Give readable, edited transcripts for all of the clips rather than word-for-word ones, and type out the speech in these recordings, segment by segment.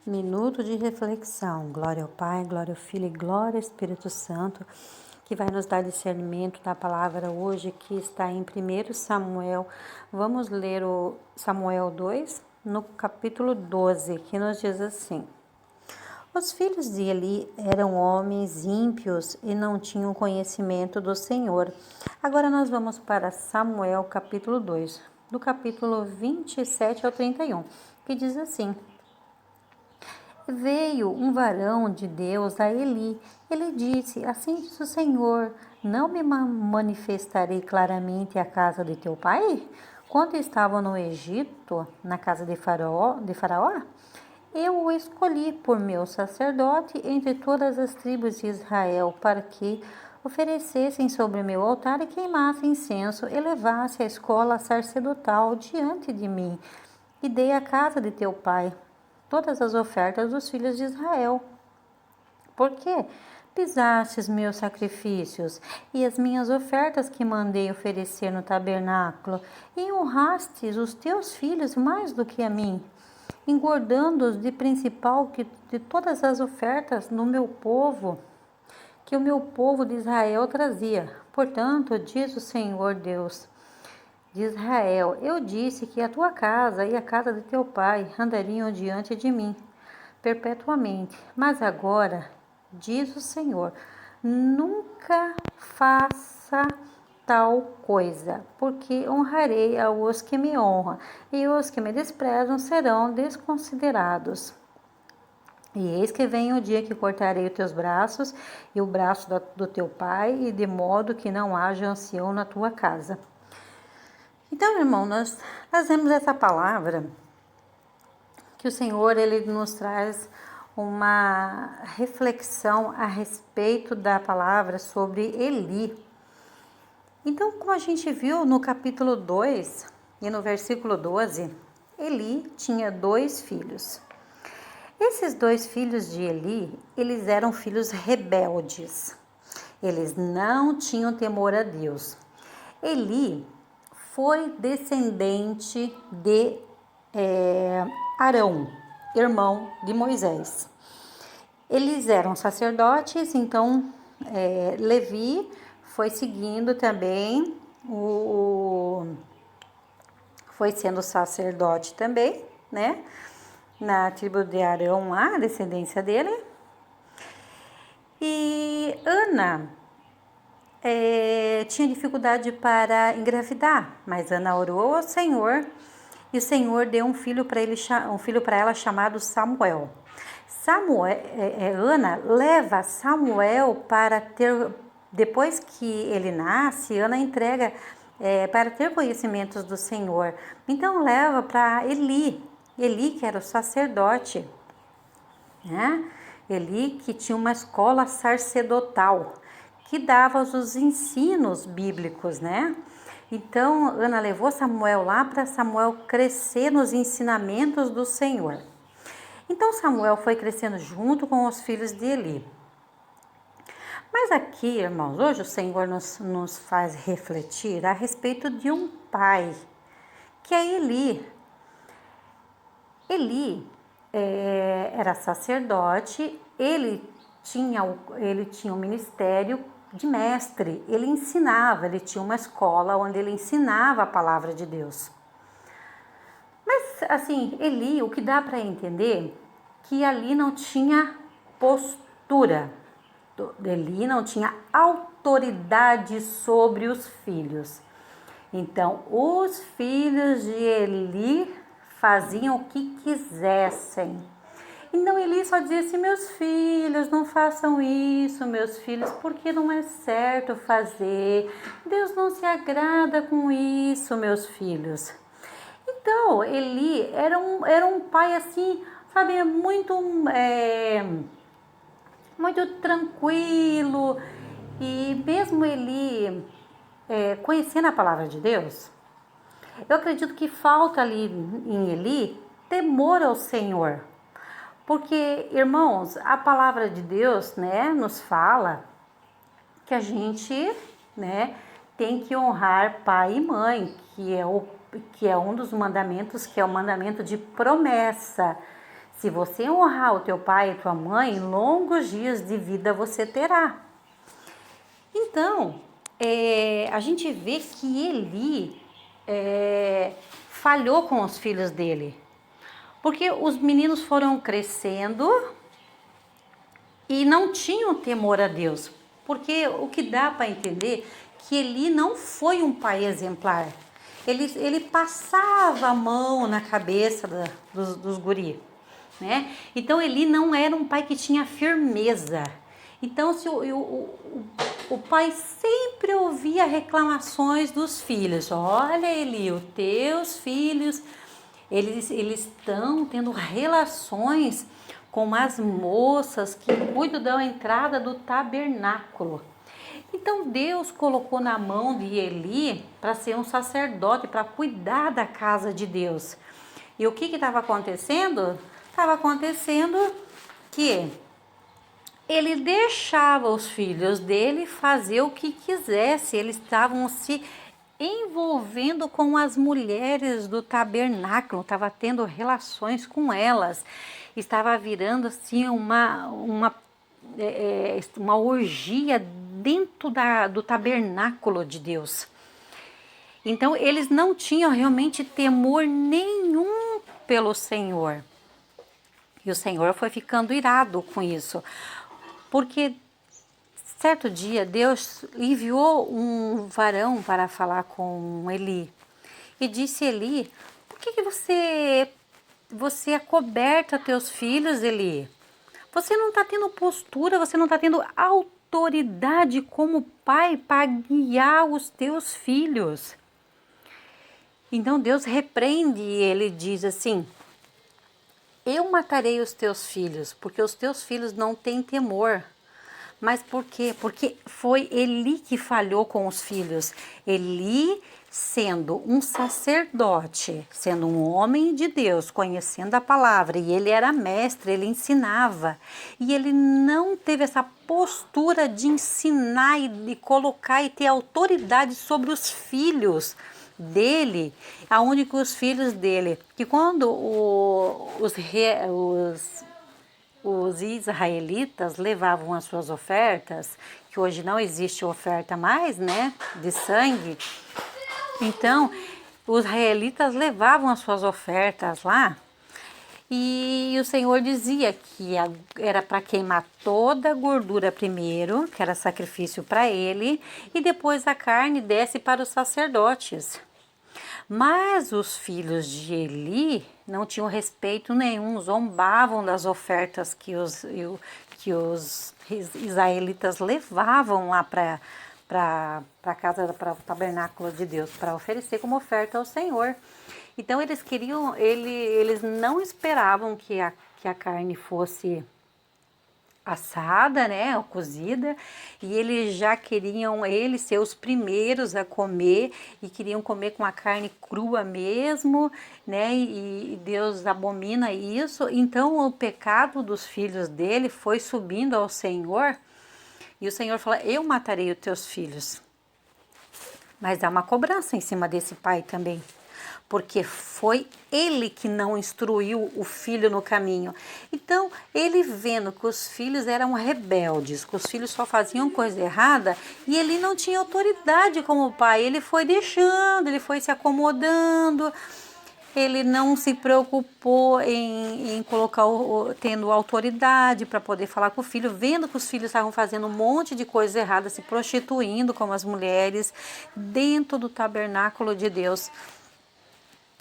Minuto de reflexão. Glória ao Pai, glória ao Filho e glória ao Espírito Santo, que vai nos dar discernimento da palavra hoje, que está em 1 Samuel. Vamos ler o Samuel 2, no capítulo 12, que nos diz assim: Os filhos de Eli eram homens ímpios e não tinham conhecimento do Senhor. Agora nós vamos para Samuel, capítulo 2, do capítulo 27 ao 31, que diz assim: Veio um varão de Deus a Eli. Ele disse: Assim diz o Senhor: Não me manifestarei claramente à casa de teu pai? Quando estavam no Egito, na casa de Faraó, eu o escolhi por meu sacerdote entre todas as tribos de Israel, para que oferecessem sobre meu altar e queimassem incenso, e levasse a escola sacerdotal diante de mim, e dei à casa de teu pai todas as ofertas dos filhos de Israel. Por que pisastes meus sacrifícios e as minhas ofertas que mandei oferecer no tabernáculo, e honrastes os teus filhos mais do que a mim, engordando-os de principal que de todas as ofertas no meu povo, que o meu povo de Israel trazia? Portanto, diz o Senhor Deus de Israel: Eu disse que a tua casa e a casa de teu pai andariam diante de mim perpetuamente. Mas agora, diz o Senhor, nunca faça tal coisa, porque honrarei aos que me honram, e os que me desprezam serão desconsiderados. E eis que vem o dia que cortarei os teus braços e o braço do teu pai, e de modo que não haja ancião na tua casa. Então, irmão, nós trazemos essa palavra que o Senhor ele nos traz uma reflexão a respeito da palavra sobre Eli. Então, como a gente viu no capítulo 2 e no versículo 12, Eli tinha 2 filhos. Esses 2 filhos de Eli, eles eram filhos rebeldes. Eles não tinham temor a Deus. Eli foi descendente de Arão, irmão de Moisés. Eles eram sacerdotes, então Levi foi seguindo também, foi sendo sacerdote também, né? Na tribo de Arão, lá, a descendência dele. E Ana tinha dificuldade para engravidar, mas Ana orou ao Senhor e o Senhor deu um filho para ela chamado Samuel. Ana leva Samuel para ter, depois que ele nasce, Ana entrega para ter conhecimentos do Senhor. Então leva para Eli que era o sacerdote, né? Eli que tinha uma escola sacerdotal que dava os ensinos bíblicos, né? Então, Ana levou Samuel lá para Samuel crescer nos ensinamentos do Senhor. Então, Samuel foi crescendo junto com os filhos de Eli. Mas aqui, irmãos, hoje o Senhor nos faz refletir a respeito de um pai, que é Eli. Eli era sacerdote, ele tinha um ministério de mestre, ele ensinava, ele tinha uma escola onde ele ensinava a palavra de Deus. Mas assim, Eli, o que dá para entender, que ali não tinha postura, Eli não tinha autoridade sobre os filhos. Então, os filhos de Eli faziam o que quisessem. Então Eli só dizia assim: meus filhos, não façam isso, meus filhos, porque não é certo fazer. Deus não se agrada com isso, meus filhos. Então Eli era um pai assim, sabe, muito tranquilo. E mesmo Eli conhecendo a palavra de Deus, eu acredito que falta ali em Eli temor ao Senhor. Porque, irmãos, a palavra de Deus, né, nos fala que a gente, né, tem que honrar pai e mãe, que é um dos mandamentos, que é o mandamento de promessa. Se você honrar o teu pai e tua mãe, longos dias de vida você terá. Então, a gente vê que Eli falhou com os filhos dele. Porque os meninos foram crescendo e não tinham temor a Deus. Porque o que dá para entender que Eli não foi um pai exemplar. Ele passava a mão na cabeça dos guri, né? Então Eli não era um pai que tinha firmeza. Então se o pai sempre ouvia reclamações dos filhos. Olha, Eli, os teus filhos, eles estão tendo relações com as moças que cuidam da entrada do tabernáculo. Então Deus colocou na mão de Eli para ser um sacerdote, para cuidar da casa de Deus. E o que estava acontecendo? Estava acontecendo que ele deixava os filhos dele fazer o que quisesse. Eles estavam se envolvendo com as mulheres do tabernáculo, estava tendo relações com elas, estava virando assim uma orgia dentro do tabernáculo de Deus. Então eles não tinham realmente temor nenhum pelo Senhor. E o Senhor foi ficando irado com isso, porque certo dia Deus enviou um varão para falar com Eli e disse: Eli, por que você acoberta teus filhos, Eli? Você não está tendo postura, você não está tendo autoridade como pai para guiar os teus filhos. Então Deus repreende e ele diz assim: eu matarei os teus filhos, porque os teus filhos não têm temor. Mas por quê? Porque foi Eli que falhou com os filhos. Eli, sendo um sacerdote, sendo um homem de Deus, conhecendo a palavra, e ele era mestre, ele ensinava, e ele não teve essa postura de ensinar e de colocar e ter autoridade sobre os filhos dele, aonde que os filhos dele, que quando os israelitas levavam as suas ofertas, que hoje não existe oferta mais, né, de sangue. Então, os israelitas levavam as suas ofertas lá e o Senhor dizia que era para queimar toda a gordura primeiro, que era sacrifício para ele, e depois a carne desce para os sacerdotes. Mas os filhos de Eli não tinham respeito nenhum, zombavam das ofertas que os israelitas levavam lá para a casa, para o tabernáculo de Deus, para oferecer como oferta ao Senhor. Então eles não esperavam que a carne fosse assada, né, ou cozida, e eles já queriam ser os primeiros a comer e queriam comer com a carne crua mesmo, né, e Deus abomina isso. Então o pecado dos filhos dele foi subindo ao Senhor e o Senhor falou: eu matarei os teus filhos. Mas há uma cobrança em cima desse pai também, porque foi ele que não instruiu o filho no caminho. Então, ele vendo que os filhos eram rebeldes, que os filhos só faziam coisa errada, e ele não tinha autoridade como pai, ele foi deixando, ele foi se acomodando, ele não se preocupou em colocar, tendo autoridade para poder falar com o filho, vendo que os filhos estavam fazendo um monte de coisas erradas, se prostituindo como as mulheres, dentro do tabernáculo de Deus.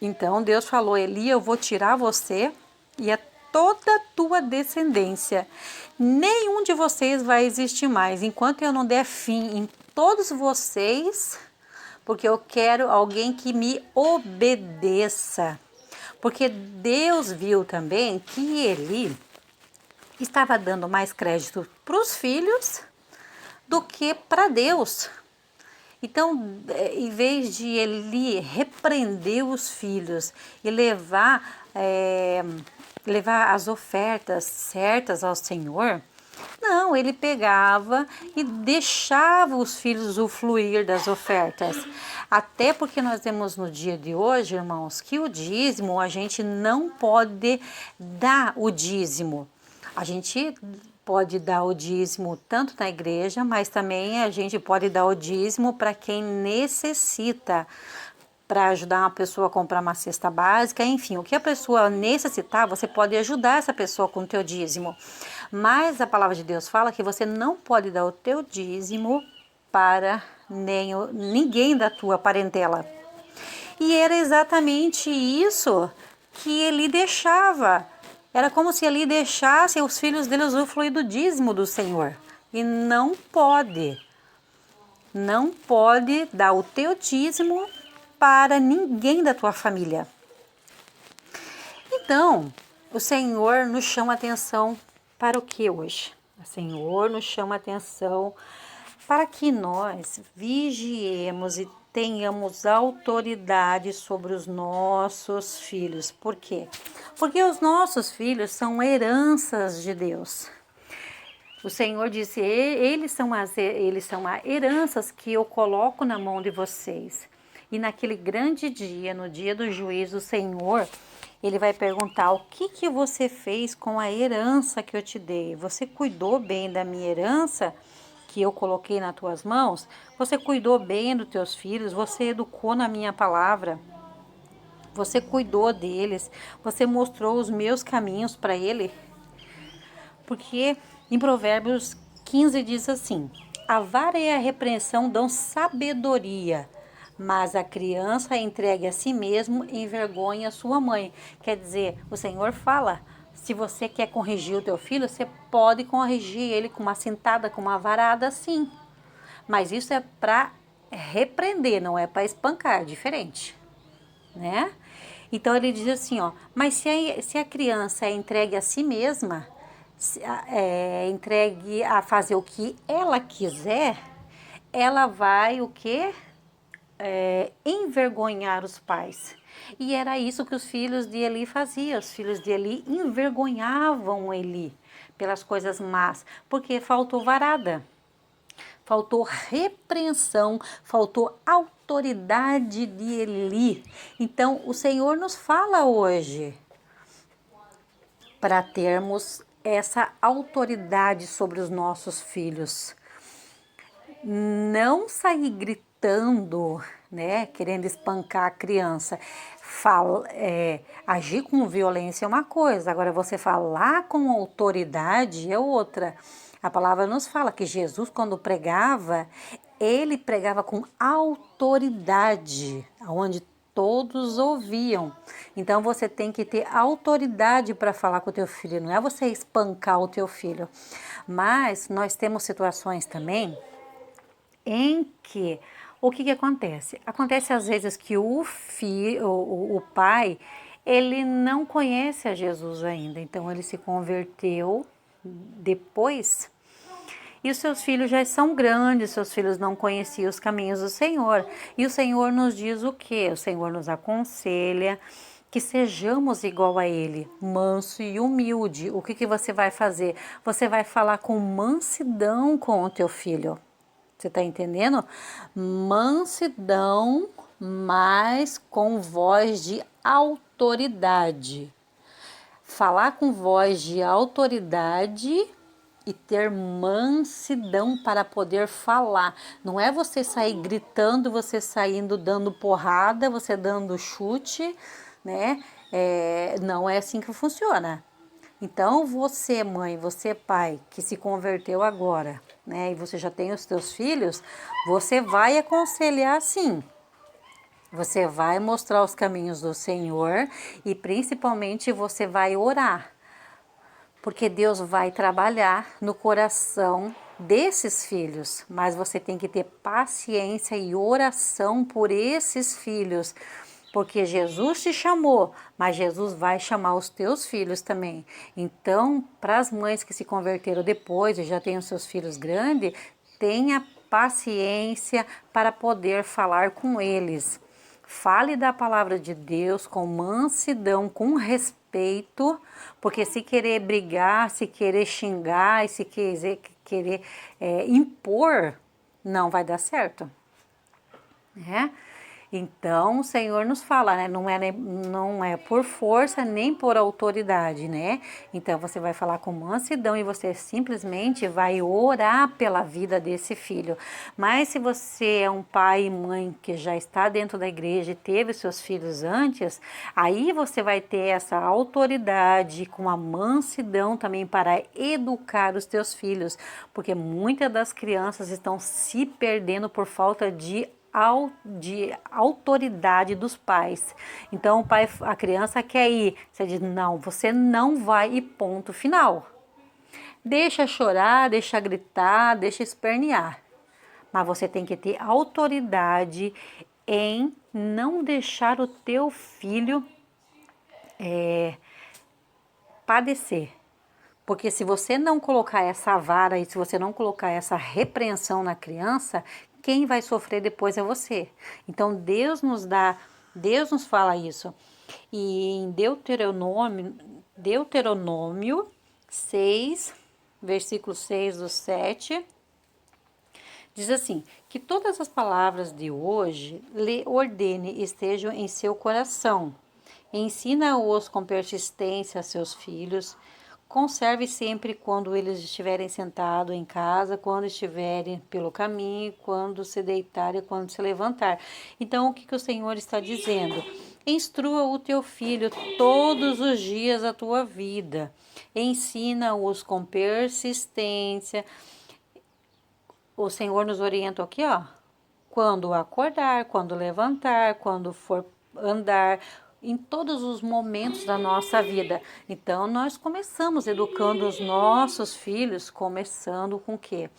Então Deus falou: Eli, eu vou tirar você e toda a tua descendência. Nenhum de vocês vai existir mais, enquanto eu não der fim em todos vocês, porque eu quero alguém que me obedeça. Porque Deus viu também que Eli estava dando mais crédito para os filhos do que para Deus. Então, em vez de ele repreender os filhos e levar as ofertas certas ao Senhor, Não, ele pegava e deixava os filhos usufruir das ofertas. Até porque nós temos no dia de hoje, irmãos, que o dízimo, a gente não pode dar o dízimo. A gente pode dar o dízimo tanto na igreja, mas também a gente pode dar o dízimo para quem necessita, para ajudar uma pessoa a comprar uma cesta básica, enfim, o que a pessoa necessitar, você pode ajudar essa pessoa com o teu dízimo. Mas a palavra de Deus fala que você não pode dar o teu dízimo para ninguém da tua parentela. E era exatamente isso que ele deixava. Era como se ele deixasse os filhos dele usufruir do dízimo do Senhor. E não pode. Não pode dar o teu dízimo para ninguém da tua família. Então, o Senhor nos chama atenção para o que hoje? O Senhor nos chama atenção para que nós vigiemos e tenhamos autoridade sobre os nossos filhos. Por quê? Porque os nossos filhos são heranças de Deus. O Senhor disse, eles são heranças que eu coloco na mão de vocês. E naquele grande dia, no dia do juízo, o Senhor, ele vai perguntar, o que você fez com a herança que eu te dei? Você cuidou bem da minha herança que eu coloquei nas tuas mãos? Você cuidou bem dos teus filhos? Você educou na minha palavra? Você cuidou deles? Você mostrou os meus caminhos para ele? Porque em Provérbios 15 diz assim, a vara e a repreensão dão sabedoria, mas a criança entregue a si mesmo envergonha sua mãe. Quer dizer, o Senhor fala, se você quer corrigir o teu filho, você pode corrigir ele com uma cintada, com uma varada, sim. Mas isso é para repreender, não é para espancar, diferente, né? Então ele diz assim, ó, mas se a criança é entregue a si mesma, entregue a fazer o que ela quiser, ela vai o quê? Envergonhar os pais. E era isso que os filhos de Eli faziam. Os filhos de Eli envergonhavam Eli pelas coisas más, porque faltou varada, faltou repreensão, faltou autoridade de Eli. Então o Senhor nos fala hoje para termos essa autoridade sobre os nossos filhos. Não sair gritando, né, querendo espancar a criança. Agir com violência é uma coisa, agora você falar com autoridade é outra. A palavra nos fala que Jesus, quando pregava, ele pregava com autoridade, onde todos ouviam. Então você tem que ter autoridade para falar com o teu filho, não é você espancar o teu filho. Mas nós temos situações também em que o que acontece? Acontece às vezes que o pai, ele não conhece a Jesus ainda, então ele se converteu depois e os seus filhos já são grandes, seus filhos não conheciam os caminhos do Senhor. E o Senhor nos diz o quê? O Senhor nos aconselha que sejamos igual a Ele, manso e humilde. O que você vai fazer? Você vai falar com mansidão com o teu filho. Você está entendendo? Mansidão, mas com voz de autoridade. Falar com voz de autoridade e ter mansidão para poder falar. Não é você sair gritando, você saindo dando porrada, você dando chute, né? Não é assim que funciona. Então você, mãe, você, pai, que se converteu agora, né? E você já tem os teus filhos, você vai aconselhar sim. Você vai mostrar os caminhos do Senhor e principalmente você vai orar. Porque Deus vai trabalhar no coração desses filhos, mas você tem que ter paciência e oração por esses filhos, porque Jesus te chamou, mas Jesus vai chamar os teus filhos também. Então, para as mães que se converteram depois e já têm os seus filhos grandes, tenha paciência para poder falar com eles. Fale da palavra de Deus com mansidão, com respeito, porque se querer brigar, se querer xingar e se querer impor, não vai dar certo, né? Então o Senhor nos fala, né? Não é por força nem por autoridade, né? Então você vai falar com mansidão e você simplesmente vai orar pela vida desse filho. Mas se você é um pai e mãe que já está dentro da igreja e teve seus filhos antes, aí você vai ter essa autoridade com a mansidão também para educar os teus filhos, porque muitas das crianças estão se perdendo por falta de autoridade dos pais. Então a criança quer ir, você diz, não, você não vai e ponto final. Deixa chorar, deixa gritar, deixa espernear. Mas você tem que ter autoridade em não deixar o teu filho padecer. Porque se você não colocar essa vara e se você não colocar essa repreensão na criança, quem vai sofrer depois é você. Então Deus nos fala isso. E em Deuteronômio 6, versículo 6 do 7, diz assim, que todas as palavras de hoje lhe ordene estejam em seu coração. Ensina-os com persistência a seus filhos. Conserve sempre quando eles estiverem sentados em casa, quando estiverem pelo caminho, quando se deitar e quando se levantar. Então, o que o Senhor está dizendo? Instrua o teu filho todos os dias da tua vida. Ensina-os com persistência. O Senhor nos orienta aqui, ó. Quando acordar, quando levantar, quando for andar, em todos os momentos da nossa vida. Então, nós começamos educando os nossos filhos, começando com o quê?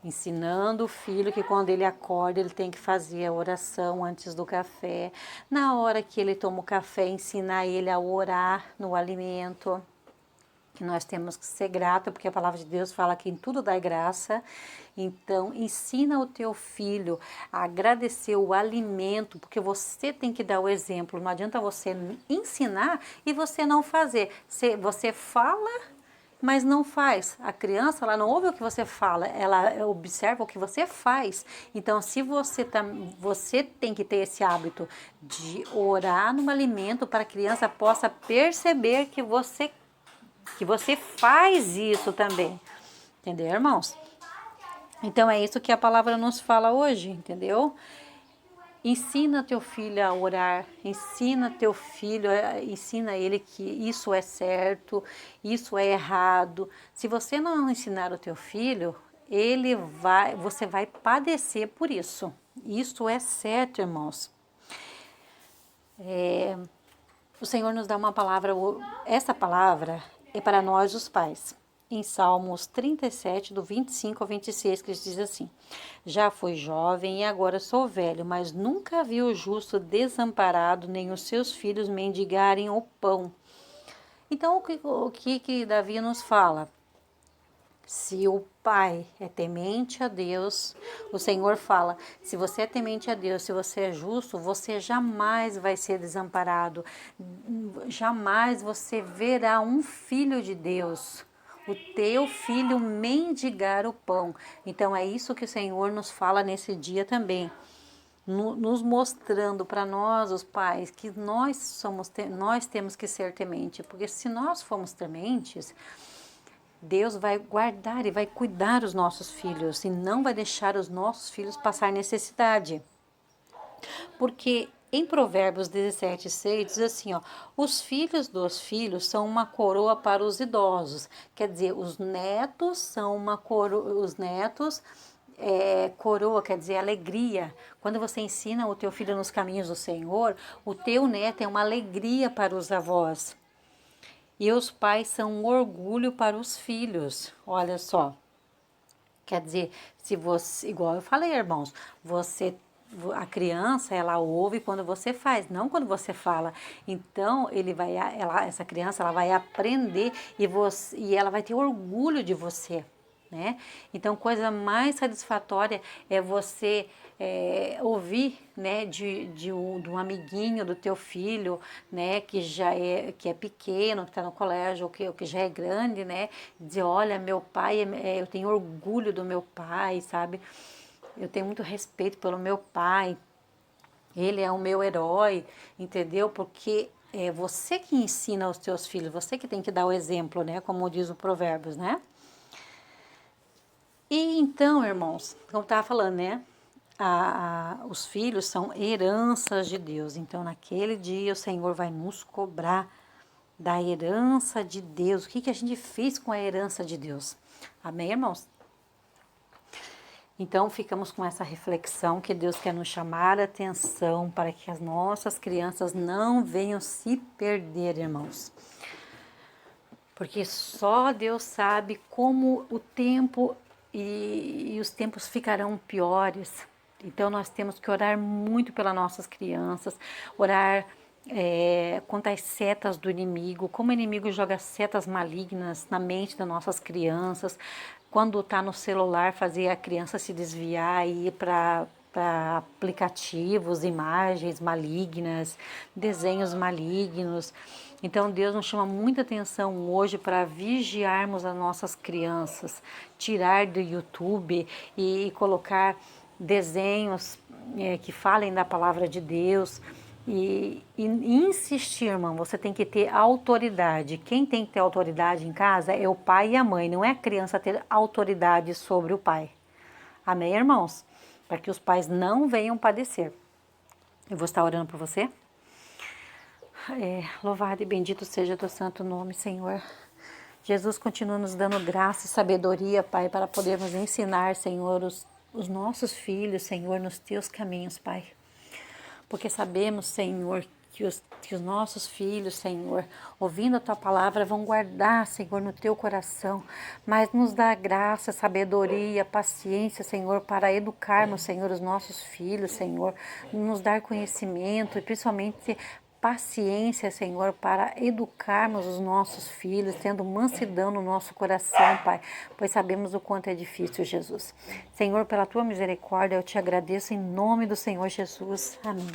Ensinando o filho que quando ele acorda, ele tem que fazer a oração antes do café. Na hora que ele toma o café, ensinar ele a orar no alimento. Que nós temos que ser grato, porque a palavra de Deus fala que em tudo dá graça. Então, ensina o teu filho a agradecer o alimento, porque você tem que dar o exemplo. Não adianta você ensinar e você não fazer. Você fala, mas não faz. A criança, ela não ouve o que você fala, ela observa o que você faz. Então, se você tem que ter esse hábito de orar no alimento para a criança possa perceber que você faz isso também, entendeu, irmãos? Então é isso que a palavra nos fala hoje, entendeu? Ensina teu filho a orar, ensina teu filho, ensina ele que isso é certo, isso é errado. Se você não ensinar o teu filho, você vai padecer por isso. Isso é certo, irmãos. O Senhor nos dá uma palavra, essa palavra é para nós os pais. Em Salmos 37, do 25 ao 26, que diz assim: Já fui jovem e agora sou velho, mas nunca vi o justo desamparado, nem os seus filhos mendigarem o pão. Então, o que Davi nos fala? Se o pai é temente a Deus, o Senhor fala, se você é temente a Deus, se você é justo, você jamais vai ser desamparado, jamais você verá um filho de Deus, o teu filho mendigar o pão. Então é isso que o Senhor nos fala nesse dia também, nos mostrando para nós, os pais, que nós temos que ser temente, porque se nós formos tementes, Deus vai guardar e vai cuidar dos nossos filhos e não vai deixar os nossos filhos passar necessidade. Porque em Provérbios 17:6 diz assim, ó, os filhos dos filhos são uma coroa para os idosos. Quer dizer, os netos são uma coroa, coroa, quer dizer, alegria. Quando você ensina o teu filho nos caminhos do Senhor, o teu neto é uma alegria para os avós. E os pais são um orgulho para os filhos. Olha só. Quer dizer, se você, igual eu falei, irmãos, a criança, ela ouve quando você faz, não quando você fala. Então, essa criança, ela vai aprender e ela vai ter orgulho de você. né? Então, coisa mais satisfatória é você ouvir, né, de um amiguinho do teu filho, né, que é pequeno, que está no colégio, ou que já é grande, né, dizer, olha, meu pai, eu tenho orgulho do meu pai, sabe? Eu tenho muito respeito pelo meu pai, ele é o meu herói, entendeu? Porque é você que ensina aos teus filhos, você que tem que dar o exemplo, né, como diz o Provérbios, né? E então, irmãos, como eu estava falando, né? Os filhos são heranças de Deus. Então, naquele dia, o Senhor vai nos cobrar da herança de Deus. O que, que a gente fez com a herança de Deus? Amém, irmãos? Então, ficamos com essa reflexão que Deus quer nos chamar a atenção para que as nossas crianças não venham se perder, irmãos. Porque só Deus sabe como o tempo e os tempos ficarão piores. Então nós temos que orar muito pelas nossas crianças, orar contra as setas do inimigo, como o inimigo joga setas malignas na mente das nossas crianças, quando está no celular fazer a criança se desviar e ir para aplicativos, imagens malignas, desenhos malignos. Então Deus nos chama muita atenção hoje para vigiarmos as nossas crianças, tirar do YouTube e colocar desenhos que falem da palavra de Deus. E insistir, irmão, você tem que ter autoridade. Quem tem que ter autoridade em casa é o pai e a mãe, não é a criança ter autoridade sobre o pai. Amém, irmãos? Para que os pais não venham padecer. Eu vou estar orando por você. Louvado e bendito seja o teu santo nome, Senhor. Jesus continua nos dando graça e sabedoria, Pai, para podermos ensinar, Senhor, os nossos filhos, Senhor, nos teus caminhos, Pai. Porque sabemos, Senhor, que os nossos filhos, Senhor, ouvindo a Tua palavra, vão guardar, Senhor, no Teu coração. Mas nos dá graça, sabedoria, paciência, Senhor, para educarmos, Senhor, os nossos filhos, Senhor. Nos dar conhecimento e principalmente paciência, Senhor, para educarmos os nossos filhos, tendo mansidão no nosso coração, Pai, pois sabemos o quanto é difícil, Jesus. Senhor, pela Tua misericórdia, eu te agradeço em nome do Senhor Jesus. Amém.